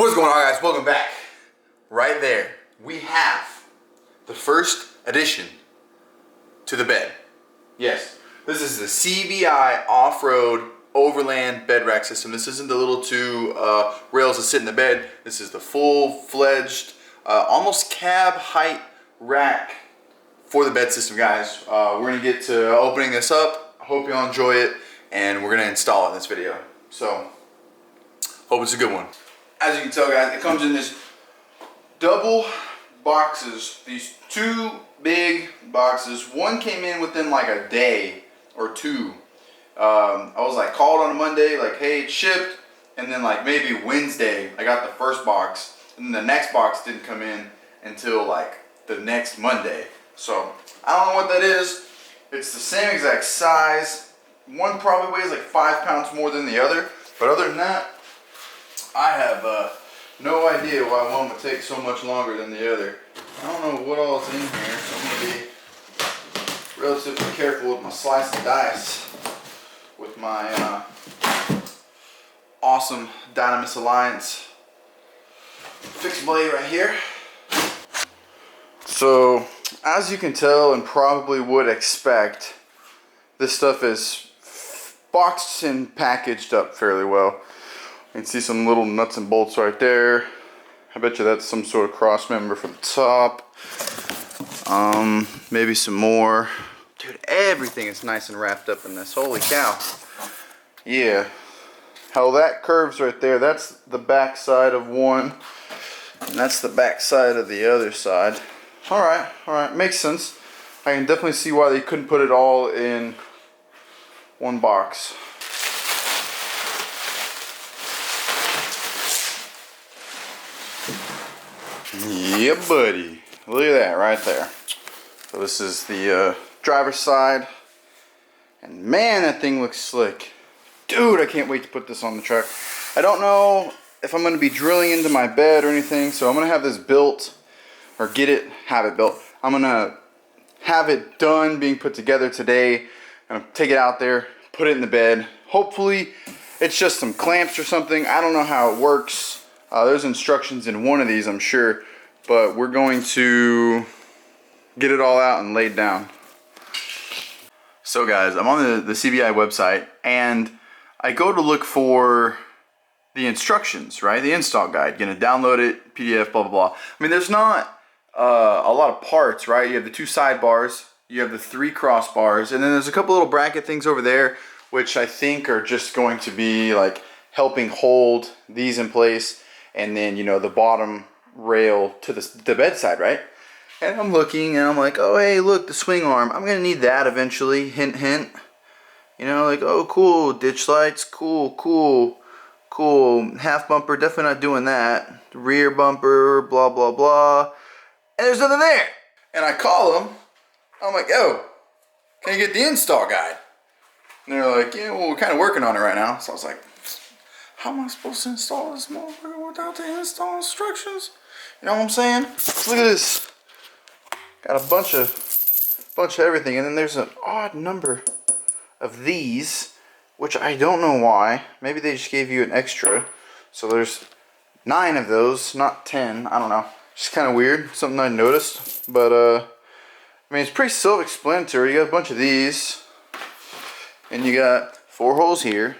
What's going on, guys? Welcome back. Right there, we have the first addition to the bed. Yes, this is the CBI Offroad Overland Bed Rack System. This isn't the little two rails that sit in the bed. This is the full-fledged, almost cab height rack for the bed system, guys. We're gonna get to opening this up. I hope y'all enjoy it, and we're gonna install it in this video. So, hope it's a good one. As you can tell, guys, it comes in this double boxes, these two big boxes. One came in within like a day or two. I was like called on a Monday, like, hey, it's shipped. And then like maybe Wednesday, I got the first box. And then the next box didn't come in until like the next Monday. So I don't know what that is. It's the same exact size. One probably weighs like 5 pounds more than the other. But other than that, I have no idea why one would take so much longer than the other. I don't know what all is in here, so I'm going to be relatively careful with my slice and dice with my awesome Dynamis Alliance fixed blade right here. So, as you can tell and probably would expect, this stuff is boxed and packaged up fairly well. You can see some little nuts and bolts right there. I bet you that's some sort of cross member from the top. Maybe some more. Dude, everything is nice and wrapped up in this. Holy cow. Yeah. How that curves right there, that's the back side of one. And that's the back side of the other side. Alright, makes sense. I can definitely see why they couldn't put it all in one box. Yeah, buddy. Look at that right there. So this is the driver's side. And man, that thing looks slick. Dude, I can't wait to put this on the truck. I don't know if I'm going to be drilling into my bed or anything, so I'm going to have this built, or have it built. I'm going to have it done, being put together today. I'm going to take it out there, put it in the bed. Hopefully, it's just some clamps or something. I don't know how it works. There's instructions in one of these, I'm sure. But we're going to get it all out and laid down. So guys, I'm on the CBI website, and I go to look for the instructions, right? The install guide. You're gonna download it, PDF, blah, blah, blah. I mean, there's not a lot of parts, right? You have the 2 sidebars, you have the 3 crossbars, and then there's a couple little bracket things over there, which I think are just going to be like helping hold these in place, and then, you know, the bottom rail to the bedside, right? And I'm looking and I'm like, oh hey, look, the swing arm, I'm gonna need that eventually, hint hint. You know, like, oh cool, ditch lights, cool, half bumper, definitely not doing that. Rear bumper, blah blah blah, and there's nothing there. And I call them, I'm like, oh, can you get the install guide? And they're like, yeah, well, we're kind of working on it right now. So I was like, how am I supposed to install this motherfucker without the install instructions? You know what I'm saying? Look at this. Got a bunch of everything, and then there's an odd number of these, which I don't know why. Maybe they just gave you an extra. So there's 9 of those, not 10. I don't know. Just kind of weird. Something I noticed. But I mean, it's pretty self-explanatory. You got a bunch of these, and you got 4 holes here.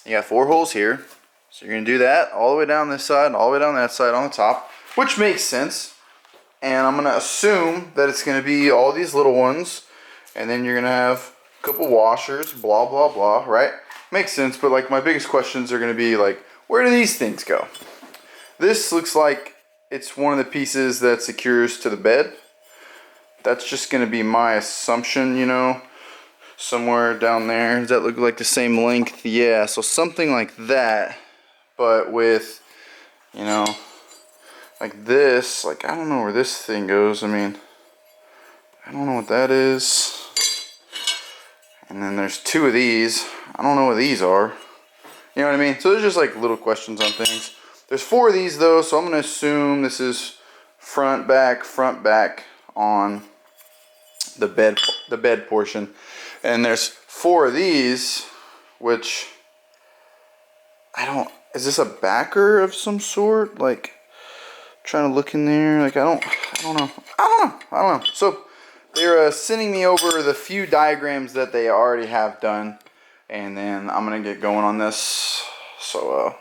You got 4 holes here. So you're gonna do that all the way down this side, all the way down that side on the top, which makes sense. And I'm gonna assume that it's gonna be all these little ones, and then you're gonna have a couple washers, blah blah blah, right? Makes sense, but like my biggest questions are gonna be like, where do these things go? This looks like it's one of the pieces that secures to the bed. That's just gonna be my assumption, you know. Somewhere down there. Does that look like the same length? Yeah, so something like that, but with, you know, like this. Like, I don't know where this thing goes. I mean, I don't know what that is. And then there's 2 of these. I don't know what these are. You know what I mean? So there's just like little questions on things. There's 4 of these though, so I'm gonna assume this is front back on the bed portion. And there's 4 of these, which I don't is this a backer of some sort? Like, trying to look in there. Like, I don't know. So they're sending me over the few diagrams that they already have done, and then I'm gonna get going on this. So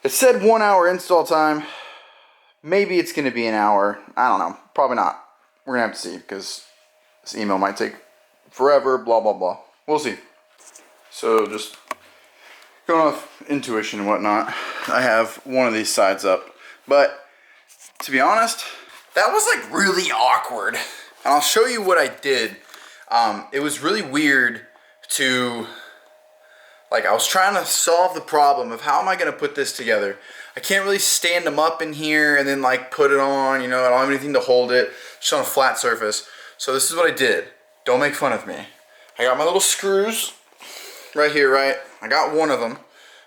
it said 1 hour install time. Maybe it's gonna be an hour. I don't know. Probably not. We're gonna have to see, because this email might take forever. Blah blah blah. We'll see. So just going off intuition and whatnot, I have one of these sides up, but to be honest, that was like really awkward. And I'll show you what I did. It was really weird to, like, I was trying to solve the problem of how am I going to put this together. I can't really stand them up in here and then like put it on, you know, I don't have anything to hold it, just on a flat surface. So this is what I did. Don't make fun of me. I got my little screws right here, right? I got one of them,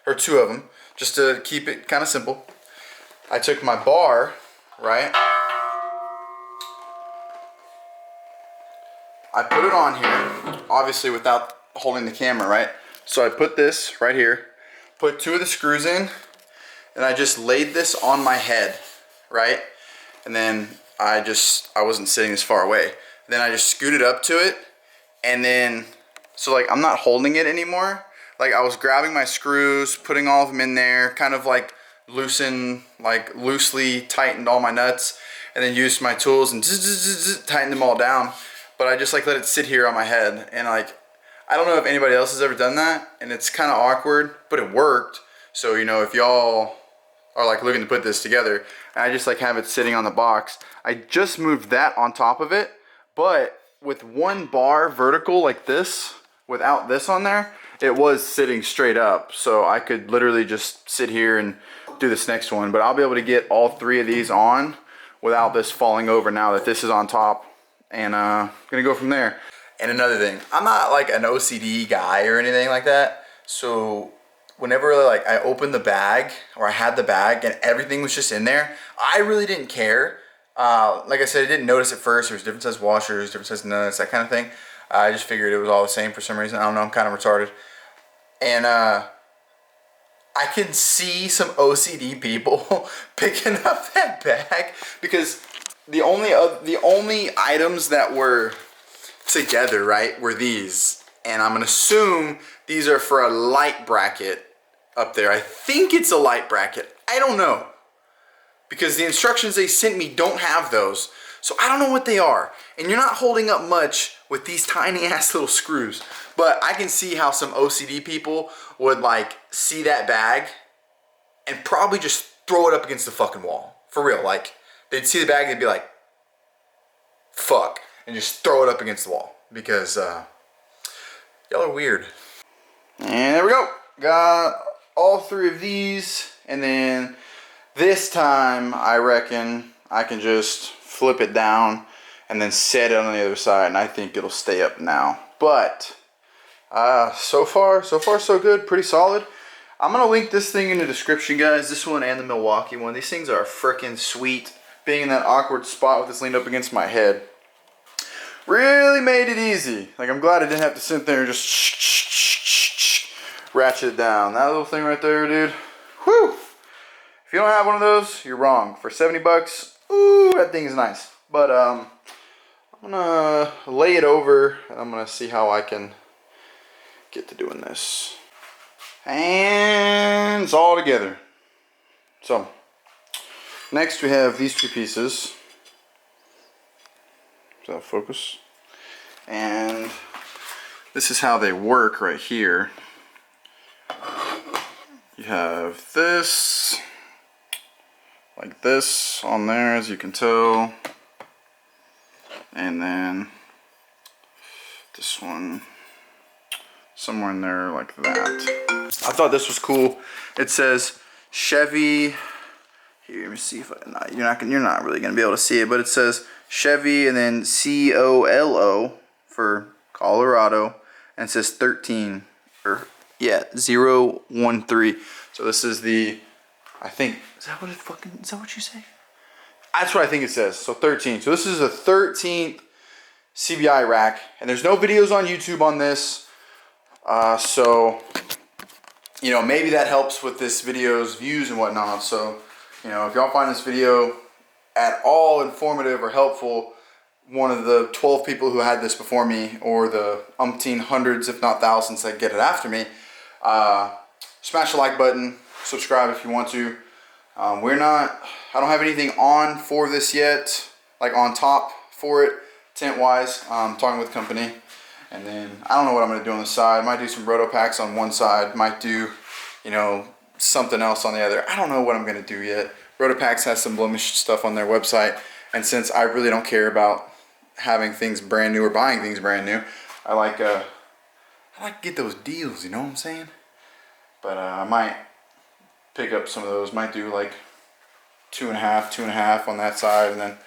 or two of them, just to keep it kind of simple. I took my bar, right? I put it on here, obviously without holding the camera, right? So I put this right here, put two of the screws in, and I just laid this on my head, right? And then I wasn't sitting this far away. Then I just scooted up to it, and then, so like I'm not holding it anymore. Like I was grabbing my screws, putting all of them in there, kind of like loosely tightened all my nuts, and then used my tools and tightened them all down. But I just like let it sit here on my head, and like I don't know if anybody else has ever done that, and it's kind of awkward, but it worked. So you know, if y'all are like looking to put this together, and I just like have it sitting on the box, I just moved that on top of it, but with one bar vertical like this, without this on there, it was sitting straight up. So I could literally just sit here and do this next one, but I'll be able to get all three of these on without this falling over now that this is on top, and gonna go from there. And another thing, I'm not like an OCD guy or anything like that, so whenever like I opened the bag, or I had the bag and everything was just in there, I really didn't care. Like I said, I didn't notice at first. There was different size washers, different size nuts, that kind of thing. I just figured it was all the same for some reason. I don't know, I'm kind of retarded. And I can see some OCD people picking up that bag, because the only items that were together, right, were these. And I'm gonna assume these are for a light bracket up there. I think it's a light bracket. I don't know, because the instructions they sent me don't have those. So I don't know what they are. And you're not holding up much with these tiny ass little screws. But I can see how some OCD people would like see that bag and probably just throw it up against the fucking wall. For real, like they'd see the bag and they'd be like, fuck, and just throw it up against the wall, because y'all are weird. And there we go. Got all three of these, and then this time I reckon I can just flip it down and then set it on the other side, and I think it'll stay up now. But so far so good, pretty solid. I'm gonna link this thing in the description, guys, this one and the Milwaukee one. These things are freaking sweet. Being in that awkward spot with this leaned up against my head really made it easy. Like, I'm glad I didn't have to sit there and just ratchet it down. That little thing right there, dude. Whew! If you don't have one of those, you're wrong. For 70 bucks, ooh, that thing is nice. But I'm gonna lay it over, and I'm gonna see how I can get to doing this. And it's all together. So, next we have these two pieces. So focus. And this is how they work right here. You have this, like this on there, as you can tell. And then this one somewhere in there like that. I thought this was cool. It says Chevy. Here, let me see if you're not really gonna be able to see it, but it says Chevy and then COLO for Colorado, and it says 13 or yeah 013. So this is the, I think, is that what you say? That's what I think it says. So 13. So this is a 13th CBI rack, and there's no videos on YouTube on this. So you know, maybe that helps with this video's views and whatnot. So, you know, if y'all find this video at all informative or helpful, one of the 12 people who had this before me, or the umpteen hundreds, if not thousands, that get it after me, smash the like button, subscribe if you want to. I don't have anything on for this yet, like on top for it, tent wise. I'm talking with the company. And then I don't know what I'm going to do on the side. Might do some roto packs on one side. Might do, you know, something else on the other. I don't know what I'm going to do yet. Roto packs has some blemish stuff on their website. And since I really don't care about having things brand new or buying things brand new, I like to get those deals, you know what I'm saying? But I might pick up some of those. Might do like 2.5 on that side. And then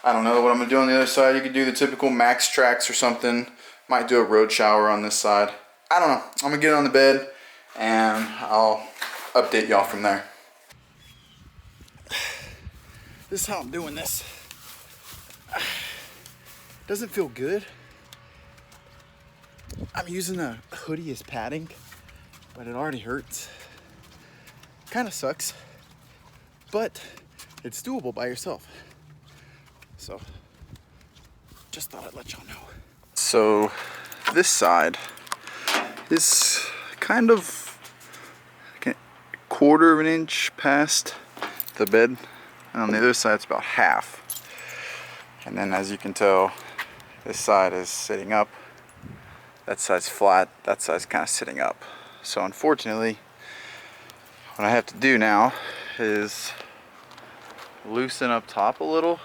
I don't know what I'm going to do on the other side. You could do the typical max tracks or something. Might do a road shower on this side. I don't know. I'm going to get it on the bed and I'll update y'all from there. This is how I'm doing this. Doesn't feel good. I'm using a hoodie as padding, but it already hurts. Kind of sucks, but it's doable by yourself. So, just thought I'd let y'all know. So this side is kind of like a 1/4 of an inch past the bed, and on the other side it's about half. And then as you can tell, this side is sitting up, that side's flat, that side's kind of sitting up. So unfortunately, what I have to do now is loosen up top a little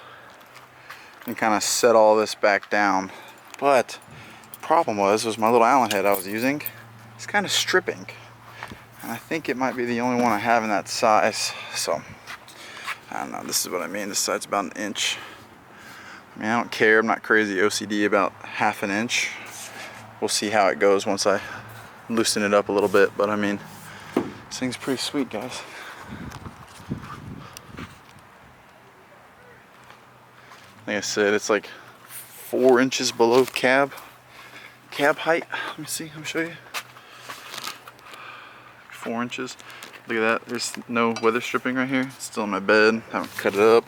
and kind of set all this back down. But the problem was my little Allen head I was using, it's kind of stripping. And I think it might be the only one I have in that size. So, I don't know, this is what I mean. This side's about 1 inch. I mean, I don't care, I'm not crazy OCD about 1/2 inch. We'll see how it goes once I loosen it up a little bit. But I mean, this thing's pretty sweet, guys. Like I said, it's like 4 inches below cab height. Let me see, let me show you. 4 inches. Look at that, there's no weather stripping right here. It's still in my bed, haven't cut it up.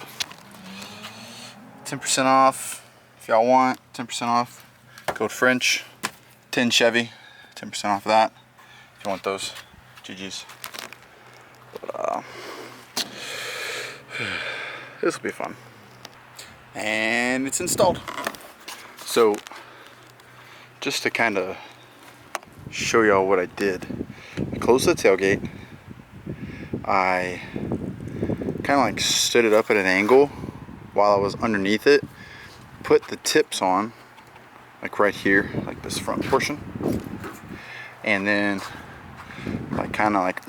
10% off, if y'all want, 10% off. Code French, 10 Chevy, 10% off of that. If you want those, GG's. But, this will be fun. And it's installed. So just to kind of show y'all what I did, I closed the tailgate. I kind of like stood it up at an angle while I was underneath it, put the tips on like right here, like this front portion, and then I kind of like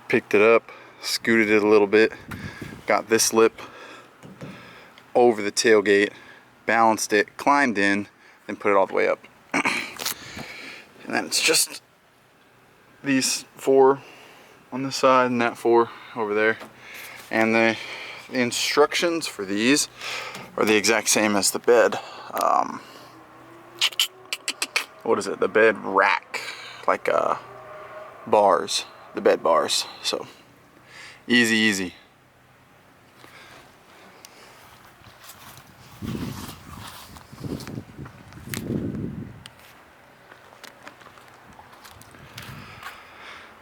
picked it up, scooted it a little bit, got this lip over the tailgate, balanced it, climbed in, and put it all the way up. And then it's just these 4 on this side and that 4 over there. And the instructions for these are the exact same as the bed. What is it? The bed rack, like bars, the bed bars. So easy, easy.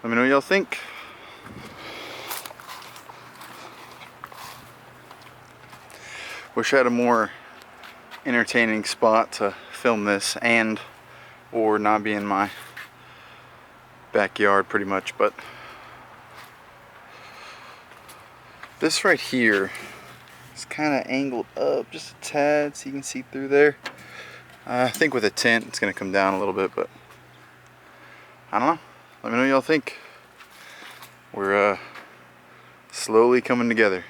Let me know what y'all think. Wish I had a more entertaining spot to film this and or not be in my backyard pretty much, but this right here is kind of angled up just a tad so you can see through there. I think with a tent it's going to come down a little bit, but I don't know. Let me know what y'all think. We're slowly coming together.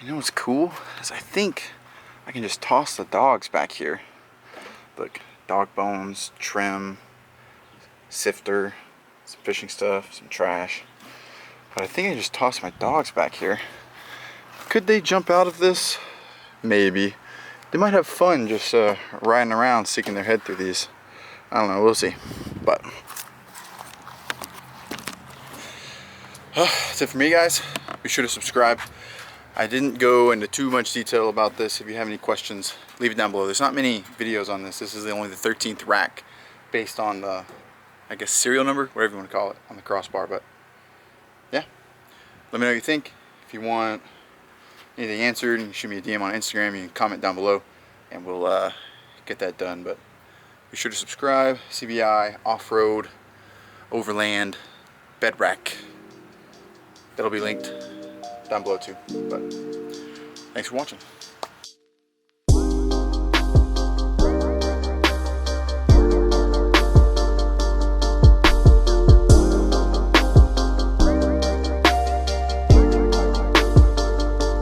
You know what's cool? Is I think I can just toss the dogs back here. Look, dog bones, trim, sifter, some fishing stuff, some trash. But I think I just toss my dogs back here. Could they jump out of this? Maybe. They might have fun just riding around, sticking their head through these. I don't know, we'll see. But That's it for me, guys. Be sure to subscribe. I didn't go into too much detail about this. If you have any questions, leave it down below. There's not many videos on this. This is only the 13th rack based on the, I guess, serial number, whatever you want to call it, on the crossbar. But yeah, let me know what you think. If you want anything answered, you can shoot me a DM on Instagram. You can comment down below, and we'll get that done. But be sure to subscribe. CBI Offroad Overland Bed Rack. That'll be linked down below too. But thanks for watching.